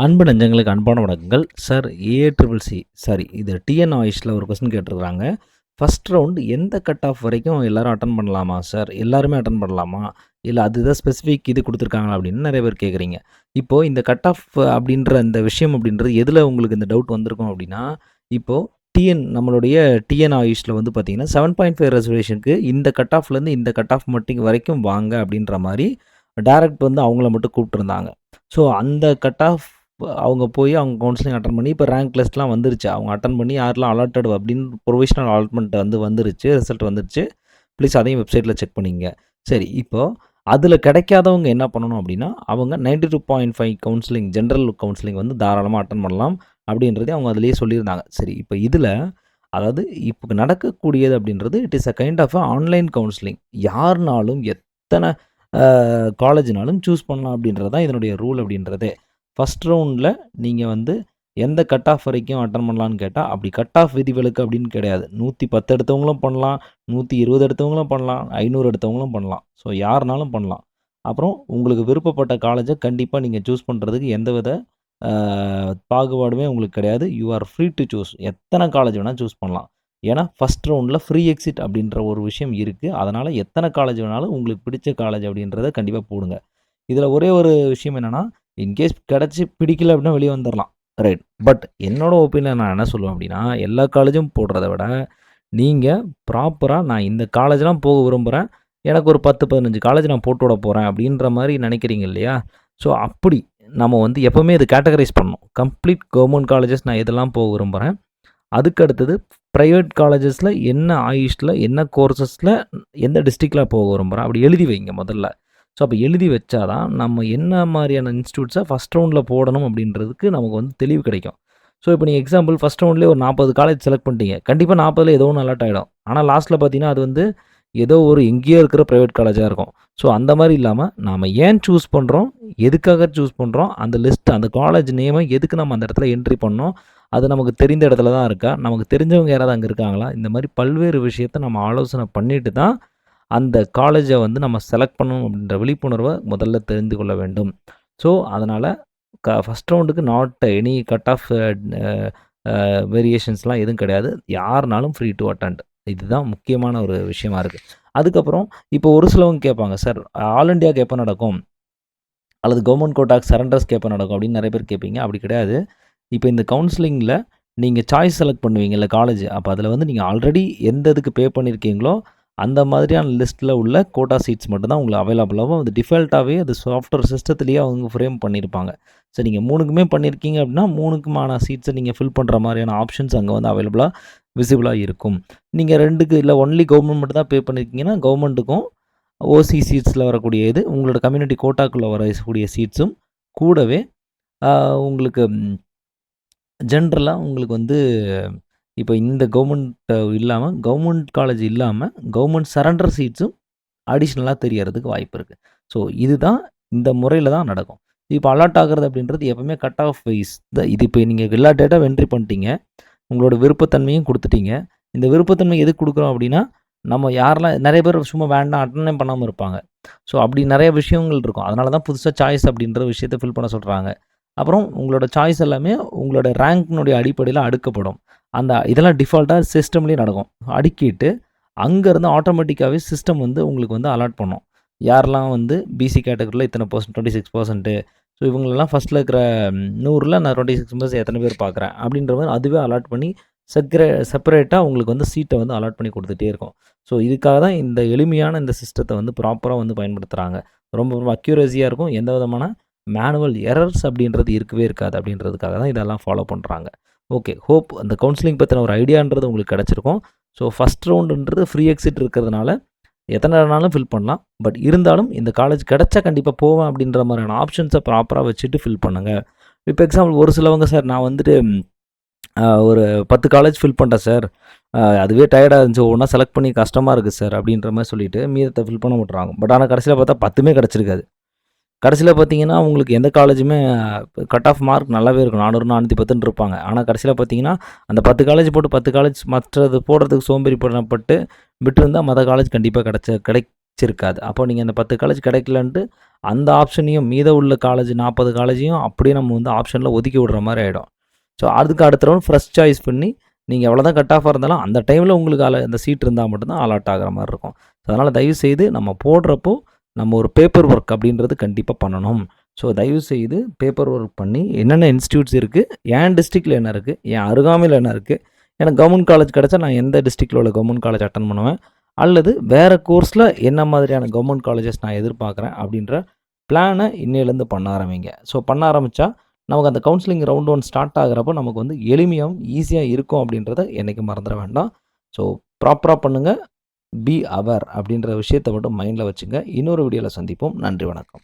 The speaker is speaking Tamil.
அன்பு நெஞ்சங்களுக்கு அன்பான வணக்கங்கள். சார் ஏஐசிசிசி சாரி இது டிஎன் ஆயுஷ்ல ஒரு கொஸ்டின் கேட்டிருக்காங்க. ஃபர்ஸ்ட் ரவுண்ட் எந்த கட் ஆஃப் வரைக்கும் எல்லாரும் அட்டெண்ட் பண்ணலாமா சார்? எல்லாருமே அட்டெண்ட் பண்ணலாமா? இல்ல அதுதான் ஸ்பெசிஃபிக் இது குடுத்துருக்காங்களா? அப்படின்னு நெறைய பேர் கேட்குறீங்க. இப்போ இந்த கட் ஆஃப் அப்படின்ற இந்த விஷயம் அப்படின்றது எதுல உங்களுக்கு இந்த டவுட் வந்திருக்கும் அப்படின்னா, இப்போ நம்மளுடைய டிஎன் ஆயுஷ்ல வந்து பார்த்தீங்கன்னா, 7.5 ரிசர்வேஷனுக்கு இந்த கட் ஆஃப்லேருந்து இந்த கட் ஆஃப் மட்டும் வரைக்கும் வாங்க அப்படின்ற மாரி டைரக்ட் வந்து அவங்கள மட்டும் கூப்பிட்டுருந்தாங்க. ஸோ அந்த கட் ஆஃப் அவங்க போய் அவங்க கவுன்சிலிங் அட்டெண்ட் பண்ணி இப்போ ரேங்க் லிஸ்ட்லாம் வந்துருச்சு. அவங்க அட்டெண்ட் பண்ணி யாரெல்லாம் அலாட்டட் அப்படின்னு ப்ரொவிஷனல் அலாட்மெண்ட் வந்து வந்துருச்சு. ரிசல்ட் வந்துருச்சு. ப்ளீஸ் அதையும் வெப்சைட்டில் செக் பண்ணிக்கங்க. சரி, இப்போ அதில கிடைக்காதவங்க என்ன பண்ணணும் அப்படின்னா, அவங்க 92.5 கவுன்சிலிங் ஜென்ரல் கவுன்சிலிங் வந்து தாராளமா அட்டெண்ட் பண்ணலாம் அப்படின்றதையும் அவங்க அதிலேயே சொல்லியிருந்தாங்க. சரி, இப்போ இதில அதாவது இப்போ நடக்கக்கூடியது அப்படின்றது it is a kind of online counselling. யாருனாலும் எத்தனை காலேஜ்னாலும் சூஸ் பண்ணலாம் அப்படின்றது தான் இதனுடைய ரூல் அப்படின்றதே. ஃபர்ஸ்ட் ரவுண்டில் நீங்கள் வந்து எந்த கட் ஆஃப் வரைக்கும் அட்டெண்ட் பண்ணலான்னு கேட்டால், அப்படி கட் ஆஃப் விதிவிலக்கு அப்படின்னு கிடையாது. 110 எடுத்தவங்களும் பண்ணலாம், 120 எடுத்தவங்களும் பண்ணலாம், 500 எடுத்தவங்களும் பண்ணலாம். ஸோ யாருனாலும் பண்ணலாம். அப்புறம் உங்களுக்கு விருப்பப்பட்ட காலேஜை கண்டிப்பாக நீங்கள் சூஸ் பண்ணுறதுக்கு எந்தவித அ பாகுபாடுமே உங்களுக்கு கிடையாது. You are free to choose. எத்தனை காலேஜ் வேணாலும் சூஸ் பண்ணலாம். ஏன்னா ஃபர்ஸ்ட் ரவுண்டில் ஃப்ரீ எக்ஸிட் அப்படின்ற ஒரு விஷயம் இருக்குது. அதனால் எத்தனை காலேஜ் வேணாலும் உங்களுக்கு பிடிச்ச காலேஜ் அப்படின்றத கண்டிப்பாக போடுங்க. இதில ஒரே ஒரு விஷயம் என்னென்னா, இன்கேஸ் கிடச்சி பிடிக்கல அப்படின்னா வெளியே வந்துரலாம். ரைட். பட் என்னோட ஒப்பீனியன் நான் என்ன சொல்லுவேன் அப்படின்னா, எல்லா காலேஜும் போடுறத விட, நீங்க ப்ராப்பரா நான் இந்த காலேஜ்லாம் போக விரும்புறேன். எனக்கு ஒரு 10, 15 காலேஜ் நான் போட்டு விட போறேன் அப்படின்ற மாரி நினைக்கிறீங்க இல்லையா? ஸோ அப்படி நம்ம வந்து எப்பவுமே இது கேட்டகரைஸ் பண்ணணும். கம்ப்ளீட் கவர்மெண்ட் காலேஜஸ் நான் இதெல்லாம் போக விரும்புறேன். அதுக்கு அடுத்தது பிரைவேட் காலேஜஸ்ல என்ன ஆயுஷ்ல, என்ன கோர்சஸ்ல, எந்த டிஸ்ட்ரிக்ட்ல போக விரும்புறேன். அப்படி எழுதி வைங்க முதல்ல. ஸோ அப்போ எழுதி வச்சா தான் நம்ம என்ன மாரியான இன்ஸ்டிடியூட்ஸை ஃபர்ஸ்ட் ரவுண்டில் போடணும் அப்படின்றதுக்கு நமக்கு வந்து தெளிவு கிடைக்கும். ஸோ இப்போ நீங்கள் எக்ஸாம்பிள் ஃபர்ஸ்ட் ரவுண்ட்லேயே ஒரு 40 காலேஜ் செலக்ட் பண்ணிட்டீங்க. கண்டிப்பாக 40ல் ஏதோ ஒன்று அலாட் ஆகிடும். ஆனால் லாஸ்ட்டில் பார்த்தீங்கன்னா, அது வந்து ஏதோ ஒரு எங்கேயோ இருக்கிற பிரைவேட் காலேஜாக இருக்கும். ஸோ அந்த மாதிரி இல்லாமல் நாம ஏன் சூஸ் பண்ணுறோம், எதுக்காக சூஸ் பண்ணுறோம், அந்த லிஸ்ட் அந்த காலேஜ் நேமை எதுக்கு நம்ம அந்த இடத்துல என்ட்ரி பண்ணோம், அது நமக்கு தெரிந்த இடத்துல தான் இருக்கா, நமக்கு தெரிஞ்சவங்க யாராவது அங்கே இருக்காங்களா, இந்த மாதிரி பல்வேறு விஷயத்த நம்ம ஆலோசனை பண்ணிட்டு தான் அந்த காலேஜை வந்து நம்ம செலக்ட் பண்ணணும் அப்படின்ற விழிப்புணர்வை முதல்ல தெரிந்து கொள்ள வேண்டும். ஸோ அதனால் ஃபர்ஸ்ட் ரவுண்டுக்கு நாட் எனி கட் ஆஃப் வேரியேஷன்ஸ்லாம் எதுவும் கிடையாது. யாருனாலும் ஃப்ரீ டு அட்டெண்ட். இதுதான் முக்கியமான ஒரு விஷயமா இருக்குது. அதுக்கப்புறம் இப்போ ஒரு சிலவங்க கேட்பாங்க, சார் ஆல் இண்டியாவுக்கு எப்போ நடக்கும், அல்லது கவர்மெண்ட் கோட்டாக்கு சரண்டர்ஸ்க்கு எப்போ நடக்கும் அப்படின்னு நிறைய பேர் கேட்பீங்க. அப்படி கிடையாது. இப்போ இந்த கவுன்சிலிங்கில் நீங்கள் சாய்ஸ் செலக்ட் பண்ணுவீங்கல்ல காலேஜ், அப்போ அதில் வந்து நீங்கள் ஆல்ரெடி எந்த இதுக்கு பே பண்ணியிருக்கீங்களோ அந்த மாதிரியான லிஸ்ட்டில் உள்ள கோட்டா சீட்ஸ் மட்டும் தான் உங்களுக்கு அவைலபிளாகும். அது டிஃபால்ட்டாகவே அது சாஃப்ட்வேர் சிஸ்டத்துலேயே அவங்க ஃப்ரேம் பண்ணியிருப்பாங்க. ஸோ நீங்கள் 3க்குமே பண்ணியிருக்கீங்க அப்படின்னா 3க்குமான சீட்ஸை நீங்கள் ஃபில் பண்ணுற மாதிரியான ஆப்ஷன்ஸ் அங்கே வந்து அவைலபிளாக விசிபிளாக இருக்கும். நீங்கள் 2க்கு இல்லை ஒன்லி கவர்மெண்ட் மட்டும் தான் பே பண்ணியிருக்கீங்கன்னா கவர்மெண்ட்டுக்கும் ஓசி சீட்ஸில் வரக்கூடிய இது உங்களோட கம்யூனிட்டி கோட்டாக்குள்ளே வரக்கூடிய சீட்ஸும் கூடவே உங்களுக்கு ஜென்ரலா உங்களுக்கு வந்து இப்போ இந்த கவர்மெண்ட் இல்லாமல் கவர்மெண்ட் காலேஜ் இல்லாமல் கவர்மெண்ட் சரண்டர் சீட்ஸும் அடிஷ்னலாக தெரியறதுக்கு வாய்ப்பு இருக்குது. ஸோ இதுதான் இந்த முறையில் தான் நடக்கும். இப்போ அலாட் ஆகிறது அப்படின்றது எப்பவுமே கட் ஆஃப் வைஸ் இது இப்போ நீங்கள் எல்லா டேட்டாவும் என்ட்ரி பண்ணிட்டீங்க. உங்களோட விருப்பத்தன்மையும் கொடுத்துட்டீங்க. இந்த விருப்பத்தன்மை எதுக்கு கொடுக்குறோம் அப்படின்னா, நம்ம யாரெல்லாம் நிறைய பேர் சும்மா வேண்டாம் அட்டெண்டே பண்ணாமல் இருப்பாங்க. ஸோ அப்படி நிறைய விஷயங்கள் இருக்கும். அதனால தான் புதுசாக சாய்ஸ் அப்படின்ற விஷயத்தை ஃபில் பண்ண சொல்கிறாங்க. அப்புறம் உங்களோட சாய்ஸ் எல்லாமே உங்களோட ரேங்க்னுடைய அடிப்படையில் அடுக்கப்படும். அந்த இதெல்லாம் டிஃபால்ட்டாக சிஸ்டம்லேயே நடக்கும். அடுக்கிட்டு அங்கேருந்து ஆட்டோமேட்டிக்காகவே சிஸ்டம் வந்து உங்களுக்கு வந்து அலாட் பண்ணும். யாரெல்லாம் வந்து பிசி கேட்டகரியில் இத்தனை பர்சன்ட் 26%. ஸோ இவங்களெல்லாம் ஃபஸ்ட்டில் இருக்கிற 100ல் நான் 26% எத்தனை பேர் பார்க்குறேன் அப்படின்ற மாதிரி அதுவே அலாட் பண்ணி செப்பரேட்டாக உங்களுக்கு வந்து சீட்டை வந்து அலாட் பண்ணி கொடுத்துட்டே இருக்கும். ஸோ இதுக்காக தான் இந்த எளிமையான இந்த சிஸ்டத்தை வந்து ப்ராப்பராக வந்து பயன்படுத்துகிறாங்க. ரொம்ப ரொம்ப அக்யூரஸியாக இருக்கும். எந்த விதமான மேனுவல் எரர்ஸ் அப்படின்றது இருக்கவே இருக்காது அப்படின்றதுக்காக தான் இதெல்லாம் ஃபாலோ பண்ணுறாங்க. ஓகே, ஹோப் அந்த கவுன்சிலிங் பற்றின ஒரு ஐடியான்றது உங்களுக்கு கிடச்சிருக்கும். ஸோ ஃபஸ்ட் ரவுண்டுன்றது ஃப்ரீ எக்ஸிட் இருக்கிறதுனால எத்தனை வேணாலும் ஃபில் பண்ணலாம். பட் இருந்தாலும் இந்த காலேஜ் கிடச்சா கண்டிப்பாக போவேன் அப்படின்ற மாதிரியான ஆப்ஷன்ஸை ப்ராப்பராக வச்சுட்டு ஃபில் பண்ணுங்கள். இப்போ எக்ஸாம்பிள் ஒரு சிலவங்க, சார் நான் வந்துட்டு ஒரு 10 காலேஜ் ஃபில் பண்ணிட்டேன் சார், அதுவே டயர்டாக இருந்துச்சு, ஒவ்வொன்றா செலக்ட் பண்ணி கஷ்டமாக இருக்குது சார் அப்படின்ற மாதிரி சொல்லிவிட்டு மீதத்தை ஃபில் பண்ண விட்றாங்க. பட் ஆனால் கடைசியில் பார்த்தா 10மே கிடச்சிருக்காது. கடைசியில் பார்த்தீங்கன்னா உங்களுக்கு எந்த காலேஜுமே கட் ஆஃப் மார்க் நல்லாவே இருக்கும். 400, 410 இருப்பாங்க. ஆனால் கடைசியில் பார்த்தீங்கன்னா அந்த 10 காலேஜ் போட்டு 10 காலேஜ் மற்றது போடுறதுக்கு சோம்பேறி பண்ணப்பட்டு விட்டுருந்தா மற்ற காலேஜ் கண்டிப்பாக கிடைச்சிருக்காது. அப்போ நீங்கள் அந்த 10 காலேஜ் கிடைக்கலன்ட்டு அந்த ஆப்ஷனையும் மீத உள்ள காலேஜ் 40 காலேஜையும் அப்படியே நம்ம வந்து ஆப்ஷனில் ஒதுக்கி விடுற மாதிரி ஆகிடும். ஸோ அதுக்கு அடுத்த ரவுண்ட் ஃப்ரெஷ் சாய்ஸ் பண்ணி நீங்கள் எவ்வளோ தான் கட் ஆஃபாக இருந்தாலும் அந்த டைமில் உங்களுக்கு அந்த சீட் இருந்தால் மட்டும்தான் அலாட் ஆகிற மாதிரி இருக்கும். ஸோ அதனால் தயவுசெய்து நம்ம போடுறப்போ நம்ம ஒரு பேப்பர் ஒர்க் அப்படின்றது கண்டிப்பாக பண்ணணும். ஸோ தயவுசெய்து பேப்பர் ஒர்க் பண்ணி என்னென்ன இன்ஸ்டியூட்ஸ் இருக்குது, என் டிஸ்ட்ரிக்டில் என்ன இருக்குது, என் அருகாமையில் என்ன இருக்குது, எனக்கு கவர்மெண்ட் காலேஜ் கிடச்சா நான் எந்த டிஸ்ட்ரிக்டில் உள்ள கவர்மெண்ட் காலேஜ் அட்டன் பண்ணுவேன், அல்லது வேறு கோர்ஸில் என்ன மாதிரியான கவர்மெண்ட் காலேஜஸ் நான் எதிர்பார்க்குறேன் அப்படின்ற பிளானை இன்னையிலேருந்து பண்ண ஆரம்பிங்க. ஸோ பண்ண ஆரம்பித்தா நமக்கு அந்த கவுன்சிலிங் ரவுண்ட் 1 ஸ்டார்ட் ஆகிறப்போ நமக்கு வந்து எளிமையாகவும் ஈஸியாக இருக்கும் அப்படின்றத என்றைக்கும் மறந்துட வேண்டாம். ஸோ ப்ராப்பராக பண்ணுங்கள். பி அவர் அப்படின்ற விஷயத்தை மட்டும் மைண்டில் வச்சுங்க. இன்னொரு வீடியோவில் சந்திப்போம். நன்றி, வணக்கம்.